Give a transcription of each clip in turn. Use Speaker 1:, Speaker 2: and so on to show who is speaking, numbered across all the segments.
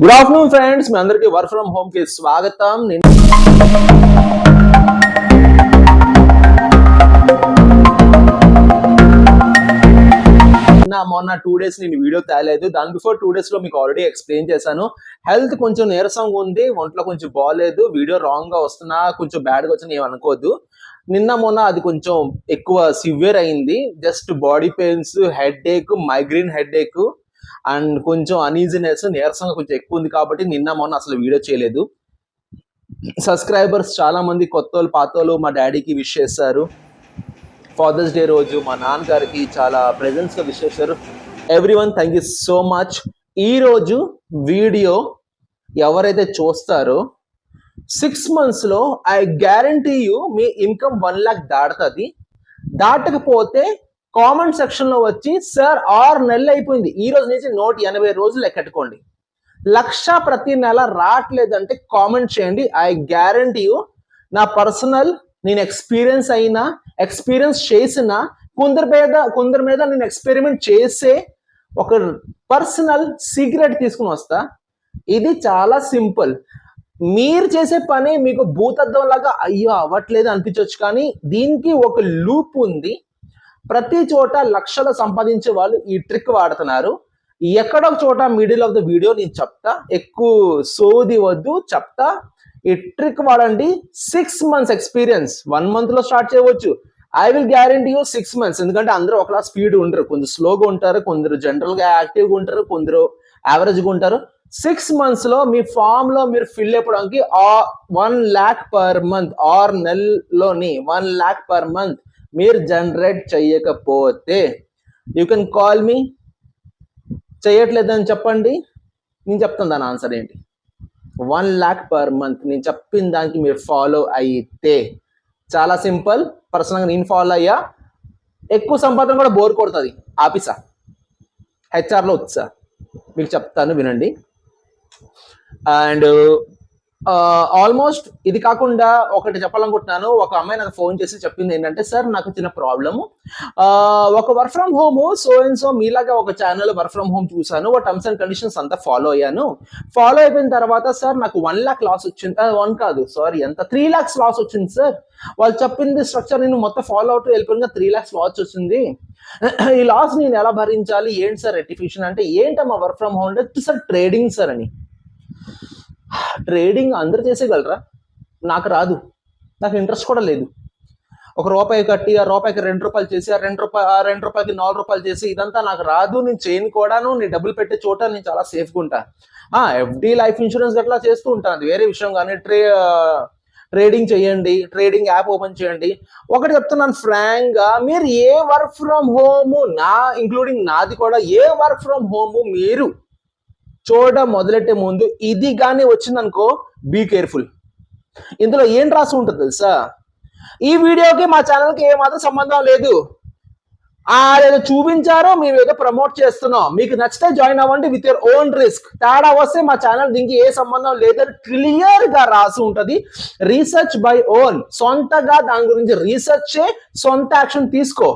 Speaker 1: Good afternoon friends, మీ అందరికీ work from home కి స్వాగతం. మొన్న 2 days నేను వీడియో తేలేదు. దాని బిఫోర్ 2 days లో మీకు ఆల్రెడీ ఎక్స్ప్లెయిన్ చేశాను. హెల్త్ కొంచెం నీరసంగా ఉంది, ఒంట్లో కొంచెం బాగాలేదు, వీడియో రాంగ్ గా వస్తున్నా, కొంచెం బ్యాడ్ గా వచ్చినా ఏమనుకోవద్దు. మొన్న అది కొంచెం ఎక్కువ సివియర్ అయింది. Just body pains, headache, migraine headache and uneasiness అనీజినెస్, నీరసంగా కొంచెం ఎక్కువ ఉంది కాబట్టి మొన్న అసలు వీడియో చేయలేదు. సబ్స్క్రైబర్స్ చాలా మంది కొత్తోళ్ళు పాతోళ్ళు మా డాడీకి విష్ చేశారు. ఫాదర్స్ డే రోజు మా నాన్నగారికి చాలా ప్రెజెన్స్గా విష్ చేశారు. Everyone thank you so much. ఈరోజు వీడియో ఎవరైతే చూస్తారో 6 monthsలో ఐ గ్యారంటీ యూ మీ ఇన్కమ్ 1 lakh దాటుతుంది. దాటకపోతే కామెంట్ సెక్షన్ లో వచ్చి సార్ 6 నెలలు అయిపోయింది, ఈ రోజు నుంచి 180 రోజులు లెక్కెట్టుకోండి, 1,00,000 ప్రతి నెల రావట్లేదంటే కామెంట్ చేయండి. ఐ గ్యారంటీ యూ, నా పర్సనల్, నేను ఎక్స్పీరియన్స్ చేసిన కొందరి మీద నేను ఎక్స్పెరిమెంట్ చేసే ఒక పర్సనల్ సీక్రెట్ తీసుకుని వస్తా. ఇది చాలా సింపుల్. మీరు చేసే పని మీకు భూతద్దం లాగా అయ్యో అవ్వట్లేదు అనిపించవచ్చు, కానీ దీనికి ఒక లూప్ ఉంది. ప్రతి చోట లక్షలు సంపాదించే వాళ్ళు ఈ ట్రిక్ వాడుతున్నారు. ఎక్కడో చోట మిడిల్ ఆఫ్ ద వీడియో నేను చెప్తా, ఎక్కువ సోది వద్దు, చెప్తా. ఈ ట్రిక్ వాడండి. 6 months ఎక్స్పీరియన్స్ 1 month లో స్టార్ట్ చేయవచ్చు. I will guarantee you 6 months. ఎందుకంటే అందరూ ఒకలా స్పీడ్ ఉండరు, కొందరు స్లోగా ఉంటారు, కొందరు జనరల్ గా యాక్టివ్గా ఉంటారు, కొందరు యావరేజ్గా ఉంటారు. 6 months లో మీ ఫామ్ లో మీరు ఫిల్ అయిపోవడానికి 1 lakh per month, 6 నెలల్లోని 1 lakh per month మీరు జనరేట్ చెయ్యకపోతే యూ కెన్ కాల్ మీ. చెయ్యట్లేదని చెప్పండి, నేను చెప్తాను దాని ఆన్సర్ ఏంటి. 1 lakh per month నేను చెప్పిన దానికి మీరు ఫాలో అయితే చాలా సింపుల్. పర్సనల్గా నేను ఫాలో అయ్యా. ఎక్కువ సంపాదన కూడా బోర్ కొడుతుంది, ఆఫీసా హెచ్ఆర్లో వచ్చా, మీకు చెప్తాను వినండి. అండ్ ఆల్మోస్ట్ ఇది కాకుండా ఒకటి చెప్పాలనుకుంటున్నాను. ఒక అమ్మాయి నాకు ఫోన్ చేసి చెప్పింది ఏంటంటే, సార్ నాకు చిన్న ప్రాబ్లము, ఒక వర్క్ ఫ్రమ్ హోమ్ సో మీలాగా ఒక ఛానల్ వర్క్ ఫ్రమ్ హోమ్ చూసాను, టర్మ్స్ అండ్ కండిషన్స్ అంతా ఫాలో అయ్యాను. ఫాలో అయిపోయిన తర్వాత సార్ నాకు 1 lakh లాస్ వచ్చింది. 1 కాదు, సారీ, ఎంత 3 lakhs లాస్ వచ్చింది సార్. వాళ్ళు చెప్పింది స్ట్రక్చర్ నేను మొత్తం ఫాలో అవుతూ వెళ్ళిపోయిన 3 lakhs లాస్ వచ్చింది. ఈ లాస్ నేను ఎలా భరించాలి, ఏంటి సార్ రెక్టిఫికేషన్ అంటే, ఏంటమ్మా వర్క్ ఫ్రమ్ హోమ్ అంటే, సార్ ట్రేడింగ్ సార్ అని. ట్రేడింగ్ అందరు చేసేయగలరా? నాకు రాదు, నాకు ఇంట్రెస్ట్ కూడా లేదు. 1 రూపాయి కట్టి ఆ రూపాయికి 2 రూపాయలు చేసి ఆ 2 రూపాయలకి 4 రూపాయలు చేసి ఇదంతా నాకు రాదు. నేను చేయను కూడాను. నేను డబ్బులు పెట్టే చోట నేను చాలా సేఫ్గా ఉంటా. ఎఫ్డి లైఫ్ ఇన్సూరెన్స్ గట్లా చేస్తూ ఉంటాను, అది వేరే విషయం. కానీ ట్రేడింగ్ చేయండి, ట్రేడింగ్ యాప్ ఓపెన్ చేయండి. ఒకటి చెప్తున్నాను ఫ్రాంక్ గా, మీరు ఏ వర్క్ ఫ్రమ్ హోమ్, ఇంక్లూడింగ్ నాది కూడా, ఏ వర్క్ ఫ్రమ్ హోమ్ మీరు చూడ మొదలెట్టే ముందు ఇది కానీ వచ్చిందనుకో, బీ కేర్ఫుల్. ఇందులో ఏం రాసి ఉంటుంది తెలుసా? ఈ వీడియోకి మా ఛానల్కి ఏమాత్రం సంబంధం లేదు, ఏదో చూపించారో మేము ఏదో ప్రమోట్ చేస్తున్నాం, మీకు నచ్చితే జాయిన్ అవ్వండి విత్ యువర్ ఓన్ రిస్క్. తేడా వస్తే మా ఛానల్ దీనికి ఏ సంబంధం లేదని క్లియర్ గా రాసి ఉంటది. రీసెర్చ్ బై ఓన్, సొంతగా దాని గురించి రీసెర్చ్ చే, సొంత యాక్షన్ తీసుకో.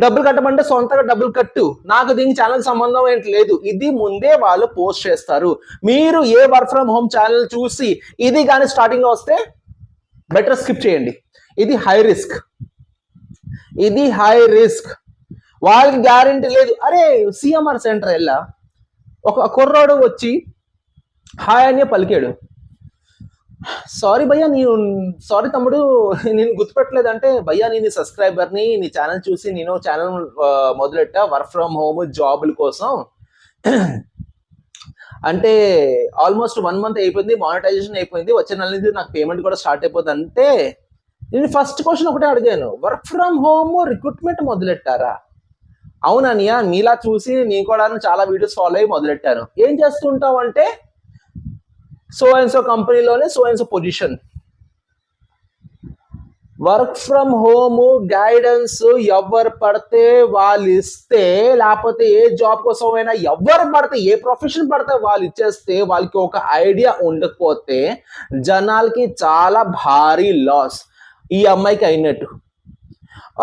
Speaker 1: డబ్బులు కట్టమంటే సొంతగా డబ్బులు కట్టు, నాకు దీనికి ఛానల్ సంబంధం ఏంటి లేదు. ఇది ముందే వాళ్ళు పోస్ట్ చేస్తారు. మీరు ఏ వర్క్ ఫ్రమ్ హోమ్ ఛానల్ చూసి ఇది కానీ స్టార్టింగ్ లో వస్తే బెటర్ స్కిప్ చేయండి. ఇది హై రిస్క్, ఇది హై రిస్క్. వాళ్ళకి గ్యారెంటీ లేదు. అరే సిఎంఆర్ సెంటర్ వెళ్ళా, ఒక కుర్రాడు వచ్చి హాయ్ అని పలికాడు. సారీ భయ్యా, సారీ తమ్ముడు, నేను గుర్తుపెట్టలేదంటే, భయ్యా నేను సబ్స్క్రైబర్ని, నీ ఛానల్ చూసి నేను ఛానల్ మొదలెట్టా వర్క్ ఫ్రమ్ హోమ్ జాబుల కోసం. అంటే ఆల్మోస్ట్ 1 month అయిపోయింది, మానిటైజేషన్ అయిపోయింది, వచ్చే నెల నుంచి నాకు పేమెంట్ కూడా స్టార్ట్ అయిపోతుంది. అంటే నేను ఫస్ట్ క్వశ్చన్ ఒకటే అడిగాను, వర్క్ ఫ్రమ్ హోమ్ రిక్రూట్మెంట్ మొదలెట్టారా? అవుననియా, మీలా చూసి నేను కూడా చాలా వీడియోస్ ఫాలో అయ్యి మొదలెట్టాను. ఏం చేస్తుంటావు అంటే, సో అండ్ సో కంపెనీలోనే so and so position. Work from home guidance ఎవరు పడితే వాళ్ళు ఇస్తే, లేకపోతే ఏ జాబ్ కోసమైనా ఎవరు పడితే, ఏ ప్రొఫెషన్ పడితే వాళ్ళు ఇచ్చేస్తే, వాళ్ళకి ఒక ఐడియా ఉండకపోతే జనాలకి చాలా భారీ లాస్. ఈ అమ్మాయికి అయినట్టు.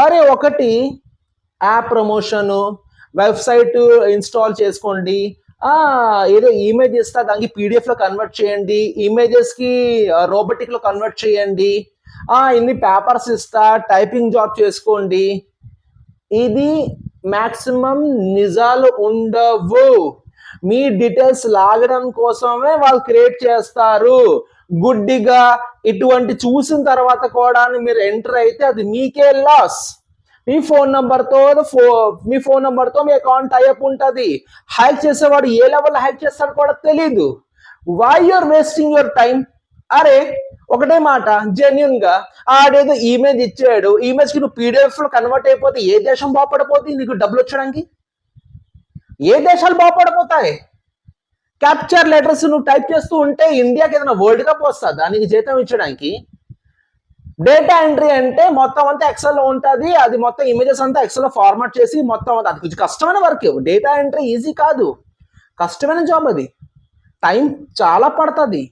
Speaker 1: అరే ఒకటి యాప్ ప్రమోషను, వెబ్సైట్ ఇన్స్టాల్ చేసుకోండి, ఏదో ఇమేజ్ ఇస్తా దానికి పీడిఎఫ్ లో కన్వర్ట్ చేయండి, ఇమేజెస్ కి రోబోటిక్ లో కన్వర్ట్ చేయండి, ఇన్ని పేపర్స్ ఇస్తా, టైపింగ్ జాబ్ చేసుకోండి. ఇది మాక్సిమం నిజాలు ఉండవు. మీ డీటెయిల్స్ లాగడం కోసమే వాళ్ళు క్రియేట్ చేస్తారు. గుడ్డిగా ఇటువంటి చూసిన తర్వాత కూడా మీరు ఎంటర్ అయితే అది మీకే లాస్. మీ ఫోన్ నంబర్తో మీ అకౌంట్ టైప్ ఉంటుంది. హ్యాక్ చేసేవాడు ఏ లెవెల్లో హ్యాక్ చేస్తాడు కూడా తెలీదు. Why you are wasting your time? అరే ఒకటే మాట, జెన్యున్ గా ఆడేదో ఇమేజ్ ఇచ్చాడు, ఇమేజ్ కి నువ్వు పీడిఎఫ్ లో కన్వర్ట్ అయిపోతే ఏ దేశం బాగుపడిపోతుంది? నీకు డబ్బులు వచ్చడానికి ఏ దేశాలు బాగుపడిపోతాయి? క్యాప్చర్ లెటర్స్ నువ్వు టైప్ చేస్తూ ఉంటే ఇండియాకి ఏదైనా వరల్డ్ కప్ వస్తుందా దానికి జీతం ఇచ్చడానికి? డేటా ఎంట్రీ అంటే మొత్తం అంతా ఎక్సెల్ లో ఉంటుంది. అది మొత్తం ఇమేజెస్ అంతా ఎక్సెల్ లో ఫార్మాట్ చేసి మొత్తం అది కొంచెం కష్టమైన వర్క్. డేటా ఎంట్రీ ఈజీ కాదు, కష్టమైన జాబ్. అది టైం చాలా పడుతుంది.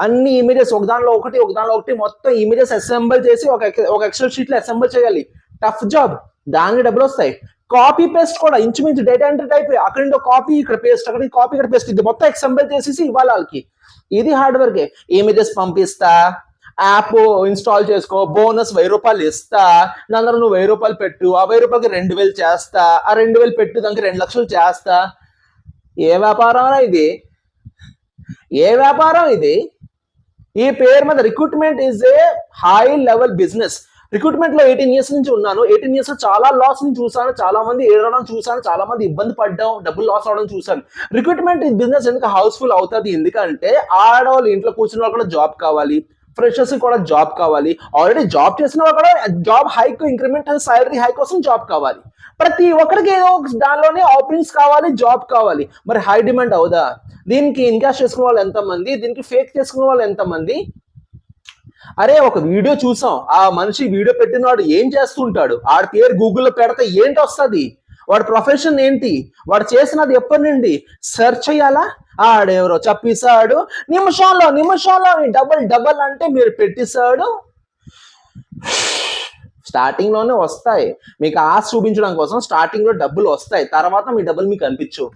Speaker 1: అన్ని ఇమేజెస్ ఒకదానిలో ఒకటి మొత్తం ఇమేజెస్ అసెంబుల్ చేసి ఒక ఎక్సెల్ షీట్ లో అసెంబుల్ చేయాలి. టఫ్ జాబ్, దానికి డబ్బులు వస్తాయి. కాపీ పేస్ట్ కూడా ఇంచుమించు డేటా ఎంట్రీ టైప్. అక్కడ కాపీ ఇక్కడ పేస్ట్, అక్కడ కాపీ ఇక్కడ పేస్ట్, ఇది మొత్తం ఎక్సెంబుల్ చేసేసి ఇవ్వాలి వాళ్ళకి. ఇది హార్డ్ వర్క్. ఇమేజెస్ పంపిస్తా, యాప్ ఇన్స్టాల్ చేసుకో, బోనస్ 1000 రూపాయలు ఇస్తా, దాని నువ్వు 1000 రూపాయలు పెట్టు, ఆ 1000 రూపాయలకి 2000 చేస్తా, ఆ 2000 పెట్టు దానికి 2 లక్షలు చేస్తా. ఏ వ్యాపారం ఇది? ఏ వ్యాపారం ఇది? ఈ పేరు మీద recruitment is a high level business. Recruitment లో 18 ఇయర్స్ నుంచి ఉన్నాను. 18 ఇయర్స్ లో చాలా లాస్ ని చూసాను, చాలా మంది ఏడవడం చూసాను, చాలా మంది ఇబ్బంది పడ్డం, డబ్బులు లాస్ అవడం చూసాను. రిక్రూట్మెంట్ బిజినెస్ ఎందుకు హౌస్ఫుల్ అవుతుంది? ఎందుకంటే ఆడవాళ్ళు ఇంట్లో కూర్చున్న వాళ్ళు కూడా జాబ్ కావాలి, ఫ్రెషర్స్ కూడా జాబ్ కావాలి, ఆల్రెడీ జాబ్ చేసిన వాళ్ళు కూడా job hike, increment, salary hike కోసం జాబ్ కావాలి. ప్రతి ఒక్కరికి ఏదో దానిలోనే ఓపెనింగ్స్ కావాలి, జాబ్ కావాలి. మరి హై డిమాండ్ అవుదా? దీనికి ఇన్కాస్ట్ చేసుకునే వాళ్ళు ఎంతమంది, దీనికి ఫేక్ చేసుకునే వాళ్ళు ఎంతమంది? అరే ఒక వీడియో చూసాం, ఆ మనిషి వీడియో పెట్టినవాడు ఏం చేస్తుంటాడు, ఆడి పేరు గూగుల్లో పెడితే ఏంటి వస్తుంది, వాడి ప్రొఫెషన్ ఏంటి, వాడు చేసినది ఎప్పటి నుండి సెర్చ్ చేయాలా? ఆడెవరో చెప్పేశాడు, నిమిషంలో డబల్ అంటే మీరు పెట్టేశాడు. స్టార్టింగ్ లోనే వస్తాయి, మీకు ఆశ చూపించడం కోసం స్టార్టింగ్ లో డబ్బులు వస్తాయి, తర్వాత మీ డబ్బులు మీకు అనిపించవు.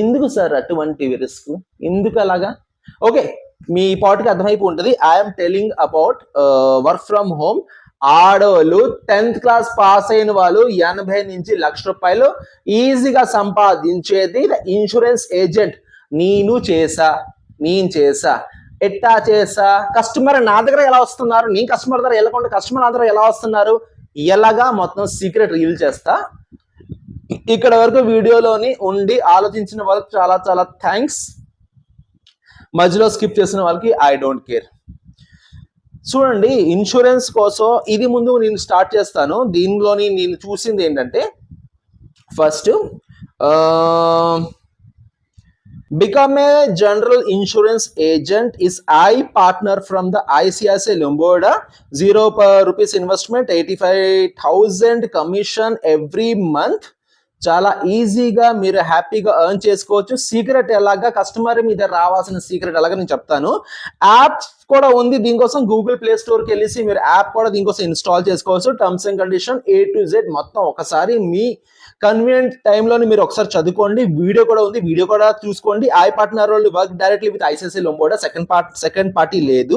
Speaker 1: ఎందుకు సార్ అటువంటి రిస్క్? ఎందుకు అలాగా? ఓకే, మీ పాటికి అర్థమైపు ఉంటుంది. I'm telling about work from home. ఆడవాళ్ళు 10th క్లాస్ పాస్ అయిన వాళ్ళు 80 నుంచి 1,00,000 రూపాయలు ఈజీగా సంపాదించేది ఇన్సూరెన్స్ ఏజెంట్. నేను చేసా. ఎట్టా చేసా? కస్టమర్ నా దగ్గర ఎలా వస్తున్నారు, నేను కస్టమర్ దగ్గర వెళ్ళకుండా కస్టమర్ నా దగ్గర ఎలా వస్తున్నారు, ఎలాగా మొత్తం సీక్రెట్ రివీల్ చేస్తా. ఇక్కడ వరకు వీడియోలోని ఉండి ఆలోచించిన వాళ్ళకి చాలా చాలా థ్యాంక్స్. మధ్యలో స్కిప్ చేసిన వాళ్ళకి ఐ డోంట్ కేర్. చూడండి, ఇన్సూరెన్స్ కోసం ఇది ముందు నేను స్టార్ట్ చేస్తాను. దీనిలోని నేను చూసింది ఏంటంటే, first become a general insurance agent is I partner from the ICICI Lombard. 0 rupees investment, 85,000 commission every month. చాలా ఈజీగా మీరు హ్యాపీగా ఎర్న్ చేసుకోవచ్చు. సీక్రెట్ ఎలాగా, కస్టమర్ మీద రావాల్సిన సీక్రెట్ ఎలాగా నేను చెప్తాను. యాప్ కూడా ఉంది దీనికోసం. గూగుల్ ప్లే స్టోర్కి వెళ్ళేసి మీరు యాప్ కూడా దీనికోసం ఇన్స్టాల్ చేసుకోవచ్చు. Terms and condition A to Z మొత్తం ఒకసారి మీ కన్వీనియంట్ టైంలోని మీరు ఒకసారి చదువుకోండి. వీడియో కూడా ఉంది, వీడియో కూడా చూసుకోండి. ఐ పార్ట్నర్ వాళ్ళు work directly with ICICI Lombard. Second party లేదు.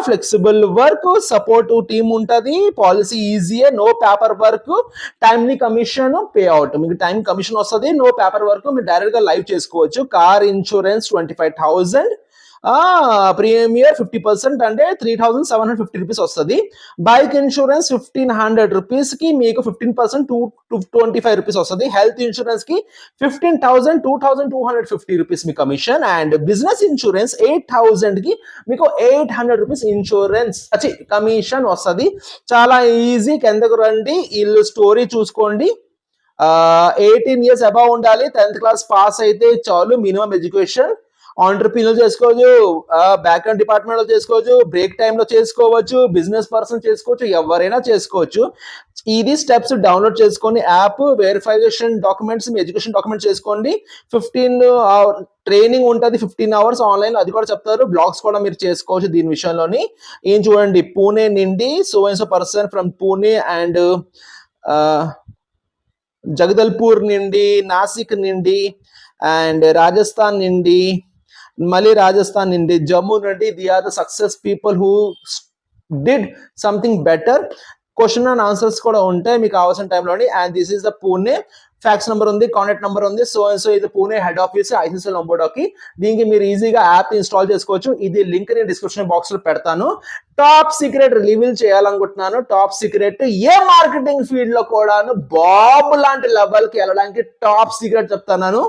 Speaker 1: ఫ్లెక్సిబుల్ వర్క్, సపోర్ట్ టీమ్ ఉంటుంది, పాలసీ ఈజీయే, no paper work, timely commission pay out. మీకు టైం కమిషన్ వస్తుంది, నో పేపర్ వర్క్, మీరు డైరెక్ట్ గా లైవ్ చేసుకోవచ్చు. కార్ ఇన్సూరెన్స్ 25,000, ప్రీమియర్ 50% అంటే 3,750 రూపీస్ వస్తుంది. బైక్ ఇన్సూరెన్స్ 1,500 రూపీస్ కి మీకు 15% 225 రూపీస్ వస్తుంది. హెల్త్ ఇన్సూరెన్స్ కి 15,000 2,250 rupees me commission. And business insurance 8,000 కి మీకు 800 రూపీస్ ఇన్సూరెన్స్ కమిషన్ వస్తుంది. చాలా ఈజీ. కిందకు రండి, ఇల్లు స్టోరీ చూసుకోండి. 18 ఇయర్స్ అబౌవ్ ఉండాలి, 10th క్లాస్ పాస్ అయితే చాలు. Minimum education. ఆంటర్ప్రీనర్ చేసుకోవచ్చు, బ్యాక్ అండ్ డిపార్ట్మెంట్ లో చేసుకోవచ్చు, బ్రేక్ టైమ్ లో చేసుకోవచ్చు, బిజినెస్ పర్సన్ చేసుకోవచ్చు, ఎవరైనా చేసుకోవచ్చు. ఇది స్టెప్స్ డౌన్లోడ్ చేసుకొని యాప్ వెరిఫికేషన్ డాక్యుమెంట్స్, మీ ఎడ్యుకేషన్ డాక్యుమెంట్స్ చేసుకోండి. 15 ట్రైనింగ్ ఉంటుంది, 15 అవర్స్ ఆన్లైన్, అది కూడా చెప్తారు. బ్లాగ్స్ కూడా మీరు చేసుకోవచ్చు దీని విషయంలోని. ఏం చూడండి, పూణే నుండి so person from Pune and Jagdalpur నుండి, నాసిక్ నుండి, అండ్ రాజస్థాన్ నుండి, మళ్ళీ రాజస్థాన్ నుండి, జమ్మూ నుండి, the are the success people who did something better. Question and answers కూడా ఉంటాయి మీకు కావాల్సిన టైంలోని. And this is the Pune, fax number ఉంది, కాంటాక్ట్ నెంబర్ ఉంది. సో అండ్ సో ఇది పూణే హెడ్ ఆఫీస్ ఐసిఐసిఐ లంబోడాకి. దీనికి మీరు ఈజీగా యాప్ ఇన్స్టాల్ చేసుకోవచ్చు. ఇది లింక్ నేను డిస్క్రిప్షన్ బాక్స్ లో పెడతాను. టాప్ సీక్రెట్ రివీల్ చేయాలనుకుంటున్నాను. టాప్ సీక్రెట్ ఏ మార్కెటింగ్ ఫీల్డ్ లో కూడాను బాబు లాంటి లెవెల్ కి వెళ్ళడానికి టాప్ సీక్రెట్ చెప్తాను,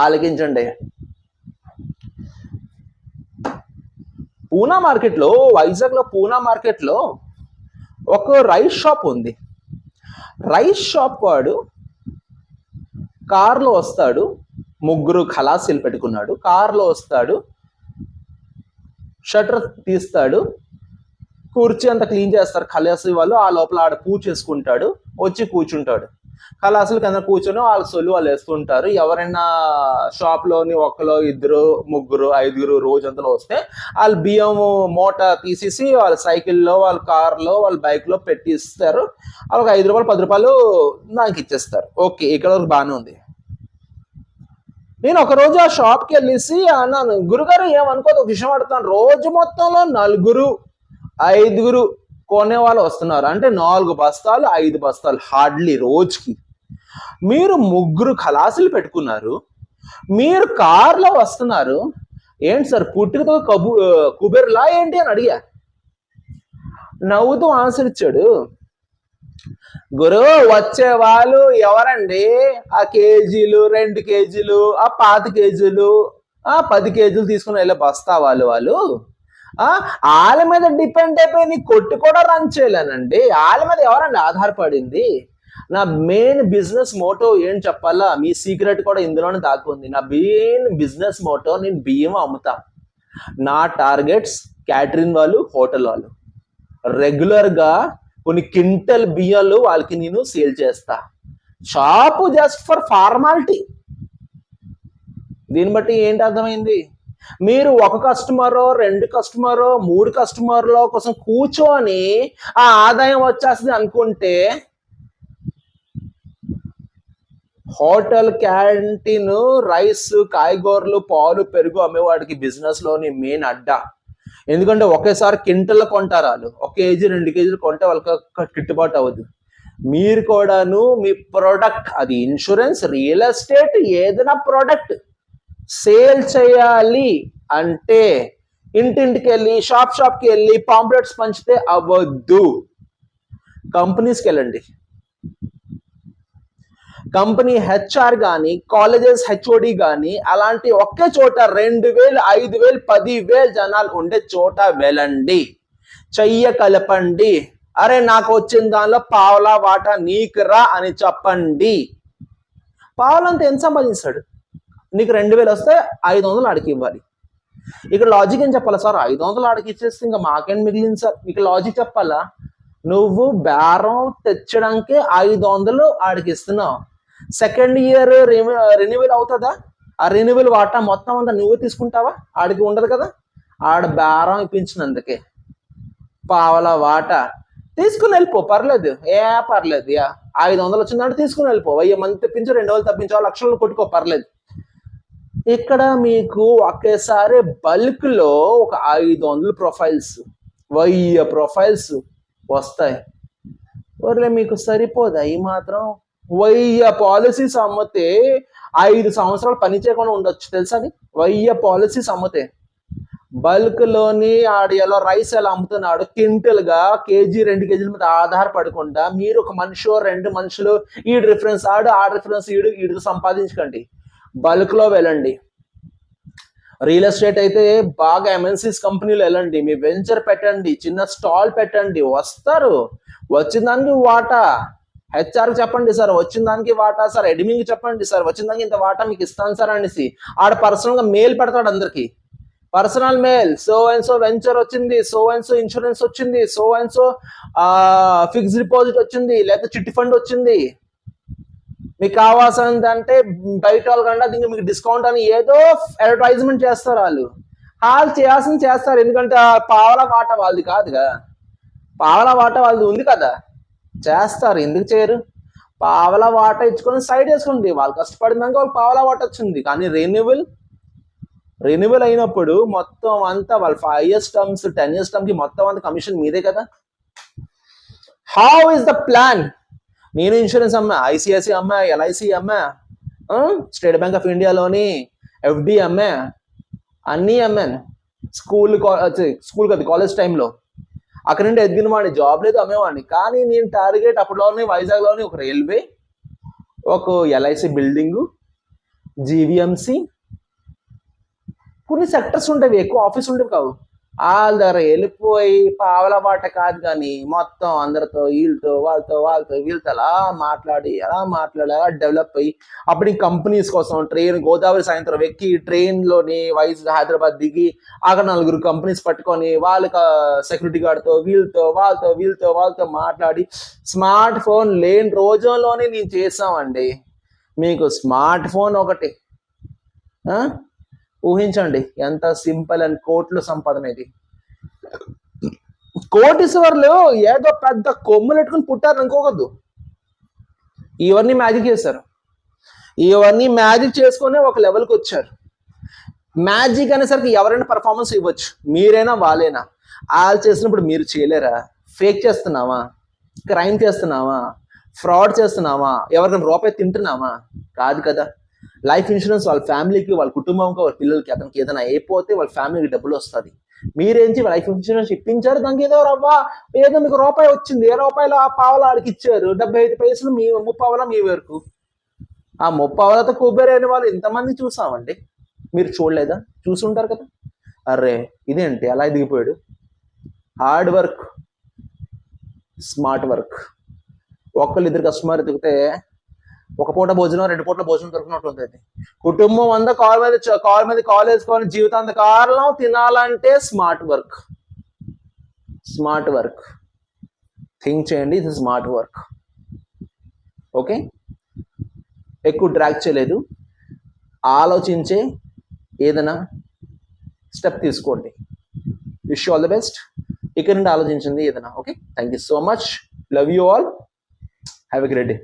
Speaker 1: ఆలకించండి. పూనా మార్కెట్లో, వైజాగ్లో పూనా మార్కెట్లో ఒక రైస్ షాప్ ఉంది. రైస్ షాప్ వాడు కార్లో వస్తాడు, ముగ్గురు ఖలాసీలు పెట్టుకున్నాడు. కార్లో వస్తాడు, షట్టర్ తీస్తాడు, కుర్చీ అంతా క్లీన్ చేస్తారు ఖలాసీ వాళ్ళు. ఆ లోపల ఆడ పూజ చేసుకుంటాడు, వచ్చి కూర్చుంటాడు. ఖలాసులు కింద కూర్చొని వాళ్ళ సొల్లు వాళ్ళు వేస్తుంటారు. ఎవరైనా షాప్లోని ఒకరు, ఇద్దరు, ముగ్గురు, ఐదుగురు రోజంతలో వస్తే వాళ్ళు బియ్యం మూట తీసేసి వాళ్ళ సైకిల్లో, వాళ్ళ కార్లో, వాళ్ళ బైక్లో పెట్టి ఇస్తారు. వాళ్ళకి 5 రూపాయలు 10 రూపాయలు నాకు ఇచ్చేస్తారు. ఓకే, ఇక్కడ వరకు బాగానే ఉంది. నేను ఒకరోజు ఆ షాప్కి వెళ్ళేసి అన్నాను, గురుగారు ఏమనుకోదు, ఒక విషయం అడుగుతాను. రోజు మొత్తంలో 4, 5 కొనే వాళ్ళు వస్తున్నారు అంటే 4 బస్తాలు 5 బస్తాలు హార్డ్లీ రోజుకి. మీరు 3 ఖలాసులు పెట్టుకున్నారు, మీరు కార్లో వస్తున్నారు, ఏంటి సార్ పుట్టుకతో కుబేర్లా ఏంటి అని అడిగా. నవ్వుతూ ఆన్సర్ ఇచ్చాడు, గురు వచ్చే వాళ్ళు ఎవరండి? ఆ కేజీలు, 2 కేజీలు, ఆ 5 కేజీలు, 10 కేజీలు తీసుకుని వెళ్ళే బస్తా వాళ్ళు వాళ్ళ మీద డిపెండ్ అయిపోయి నీ కొట్టు కూడా రన్ చేయలేనండి. వాళ్ళ మీద ఎవరండి ఆధారపడింది? నా మెయిన్ బిజినెస్ మోటో ఏం చెప్పాలా, మీ సీక్రెట్ కూడా ఇందులోనే దాక్కుంది. నా మెయిన్ బిజినెస్ మోటో, నేను బియ్యం అమ్ముతా. నా టార్గెట్స్ క్యాటరింగ్ వాళ్ళు, హోటల్ వాళ్ళు. రెగ్యులర్గా కొన్ని క్వింటల్ బియ్యాలు వాళ్ళకి నేను సేల్ చేస్తా. Shop just for formality. దీన్ని బట్టి ఏంటి అర్థమైంది? మీరు 1 కస్టమరో, 2 కస్టమరో, 3 కస్టమర్ల కోసం కూర్చొని ఆ ఆదాయం వచ్చేస్తుంది అనుకుంటే, హోటల్, క్యాంటీన్, రైస్, కాయగూరలు, పాలు, పెరుగు అమ్మేవాడికి బిజినెస్ లోని మెయిన్ అడ్డా. ఎందుకంటే ఒకేసారి క్వింటల్ కొంటారు వాళ్ళు. 1 కేజీ 2 కేజీలు కొంటే వాళ్ళకి గిట్టుబాటు అవ్వదు. మీరు కూడాను మీ ప్రోడక్ట్, అది ఇన్సూరెన్స్, రియల్ ఎస్టేట్, ఏదైనా ప్రోడక్ట్ సేల్ చేయాలి అంటే ఇంటింటికి వెళ్ళి, షాప్కి వెళ్ళి పాంప్లెట్స్ పంచితే అవ్వద్దు. కంపెనీస్కి వెళ్ళండి. కంపెనీ హెచ్ఆర్ కానీ, కాలేజెస్ హెచ్ఓడి కానీ అలాంటి ఒకే చోట 2000, 5000, 10,000 జనాలు ఉండే చోట వెళ్ళండి. చెయ్య కలపండి. అరే నాకు వచ్చిన దానిలో పావలా వాటా నీకురా అని చెప్పండి. పావలంతా ఎంత సంపాదిస్తాడు? నీకు 2000 వస్తే 500 ఆడికి ఇవ్వాలి. ఇక్కడ లాజిక్ ఏం చెప్పాలా సార్? 500 ఆడికి ఇచ్చేస్తే ఇంకా మాకేం మిగిలింది సార్? మీకు లాజిక్ చెప్పాలా? నువ్వు బేరం తెచ్చడానికి 500 ఆడికి ఇస్తున్నావు. సెకండ్ ఇయర్ రెన్యువల్ అవుతుందా? ఆ రెన్యువల్ వాటా మొత్తం అంతా నువ్వే తీసుకుంటావా? ఆడికి ఉండదు కదా. ఆడ బేరం ఇప్పించినందుకే పావలా వాటా తీసుకుని వెళ్ళిపో, పర్లేదు, పర్లేదు. 500 వచ్చిందంటే తీసుకుని వెళ్ళిపో. 1000 మంది తెప్పించో, 2,000 తప్పించో, లక్షలు కొట్టుకో, పర్లేదు. ఇక్కడ మీకు ఒకేసారి బల్క్ లో ఒక 500 ప్రొఫైల్స్, 1000 ప్రొఫైల్స్ వస్తాయి. ఊర్లే మీకు సరిపోదా ఈ మాత్రం? 1000 పాలసీస్ అమ్మితే 5 సంవత్సరాలు పని చేయకుండా ఉండొచ్చు తెలుసా? అది 1000 పాలసీస్ అమ్మితే. బల్క్ లోని ఆడు ఎలా రైస్ ఎలా అమ్ముతున్నాడు, క్వింటల్ గా, కేజీ 2 కేజీల మీద ఆధారపడకుండా మీరు ఒక మనిషి, 2 మనుషులు, ఈ రిఫరెన్స్ ఆడు, ఆ రిఫరెన్స్ ఈడు సంపాదించకండి. బల్క్ లో వెళ్ళండి. రియల్ ఎస్టేట్ అయితే బాగా ఎంఎన్సీస్ కంపెనీలు వెళ్ళండి. మీ వెంచర్ పెట్టండి, చిన్న స్టాల్ పెట్టండి, వస్తారు. వచ్చిన దానికి వాటా హెచ్ఆర్ చెప్పండి సార్, వచ్చిన దానికి వాటా సార్, అడ్మిన్కి చెప్పండి సార్, వచ్చిన దానికి ఇంత వాటా మీకు ఇస్తాను సార్ అనేసి. ఆడ పర్సనల్ గా మెయిల్ పెడతాడు అందరికి. Personal mail, so and so venture వచ్చింది, సో అండ్ సో ఇన్సూరెన్స్ వచ్చింది, so and so fixed deposit వచ్చింది, లేకపోతే చిట్టి ఫండ్ వచ్చింది, మీకు కావాల్సిందంటే బయట వాళ్ళకంటే దీనికి మీకు డిస్కౌంట్ అని ఏదో అడ్వర్టైజ్మెంట్ చేస్తారు. వాళ్ళు చేయాల్సింది చేస్తారు. ఎందుకంటే పావలా వాటా వాళ్ళది కాదు కదా, పావలా వాటా వాళ్ళది ఉంది కదా, చేస్తారు. ఎందుకు చేయరు? పావలా వాట ఇచ్చుకొని సైడ్ వేసుకోండి. వాళ్ళు కష్టపడినాక వాళ్ళు పావలా వాట వచ్చింది. కానీ రెన్యువల్ అయినప్పుడు మొత్తం అంతా వాళ్ళ 5 years టర్మ్స్ 10 years టర్మ్ కి మొత్తం అంతా కమిషన్ మీదే కదా. How is the plan? నేను ఇన్సూరెన్స్ అమ్మా, ఐసిఐసి అమ్మా, ఎల్ఐసి అమ్మా, స్టేట్ బ్యాంక్ ఆఫ్ ఇండియాలోని ఎఫ్డి అమ్మా, అన్నీ అమ్మాను. స్కూల్ కదా కాలేజ్ టైంలో. అక్కడ నుండి ఎదిగిన వాడిని, జాబ్ లేదు అమ్మేవాడిని. కానీ నేను టార్గెట్ అప్పట్లోనే వైజాగ్లోని ఒక రైల్వే, ఒక ఎల్ఐసి బిల్డింగు, జీవీఎంసీ, కొన్ని సెక్టర్స్ ఉండేవి, ఎక్కువ ఆఫీస్ ఉండేవి కావు. వాళ్ళ దగ్గర వెళ్ళిపోయి పావల బాట కాదు కానీ మొత్తం అందరితో వీళ్ళతో అలా మాట్లాడి అలా డెవలప్ అయ్యి అప్పుడు కంపెనీస్ కోసం ట్రైన్ గోదావరి సాయంత్రం ఎక్కి ట్రైన్లోని హైదరాబాద్ దిగి అక్కడ 4 కంపెనీస్ పట్టుకొని వాళ్ళకి సెక్యూరిటీ గార్డ్తో వాళ్ళతో మాట్లాడి స్మార్ట్ ఫోన్ లేని రోజుల్లోనే నేను చేసామండి. మీకు స్మార్ట్ ఫోన్ ఒకటి ఊహించండి ఎంత సింపుల్ అండ్ కోట్లు సంపాదన ఇది. కోటీశ్వర్లు ఏదో పెద్ద కొమ్ములు పెట్టుకుని పుట్టారు అనుకోవద్దు. ఇవన్నీ మ్యాజిక్ చేశారు. ఇవన్నీ మ్యాజిక్ చేసుకునే ఒక లెవెల్కి వచ్చారు. మ్యాజిక్ అనేసరికి ఎవరైనా పర్ఫార్మెన్స్ ఇవ్వచ్చు, మీరైనా వాళ్ళైనా. వాళ్ళు చేసినప్పుడు మీరు చేయలేరా? ఫేక్ చేస్తున్నావా? క్రైమ్ చేస్తున్నావా? ఫ్రాడ్ చేస్తున్నావా? ఎవరికైనా రూపాయి తింటున్నావా? కాదు కదా. లైఫ్ ఇన్సూరెన్స్ వాళ్ళ ఫ్యామిలీకి, వాళ్ళ కుటుంబంకి, వాళ్ళ పిల్లలకి, అతనికి ఏదైనా అయిపోతే వాళ్ళ ఫ్యామిలీకి డబ్బులు వస్తుంది. మీరేంచి లైఫ్ ఇన్సూరెన్స్ ఇప్పించారు, దానికి ఏదో మీకు రూపాయి వచ్చింది. ఏ రూపాయలు ఆ పావలా ఆడికి ఇచ్చారు, 75 పైసలు మీ ముప్పావలా మీ వరకు. ఆ ముప్పావలతో కుబేరైన వాళ్ళు ఇంతమంది చూసామండి. మీరు చూడలేదా? చూసుంటారు కదా. అరే ఇదేంటి అలా ఎదిగిపోయాడు? Hard work, smart work. ఇద్దరు కస్టమర్ ఎదిగితే ఒక పూట భోజనం 2 పూట్ల భోజనం దొరికినట్టు ఉంటుంది. కుటుంబం అంతా కాల్ మీద కాల్ వేసుకొని జీవితాంత కారణం తినాలంటే స్మార్ట్ వర్క్. థింక్ చేయండి, ఇది స్మార్ట్ వర్క్. ఓకే, ఎక్కువ డ్రాగ్ చేయలేదు, ఆలోచించే ఏదైనా స్టెప్ తీసుకోండి. Wish you all the best. ఇక్కడ నుండి ఆలోచించింది ఏదైనా. Okay, thank you so much. Love you all. Have a great day.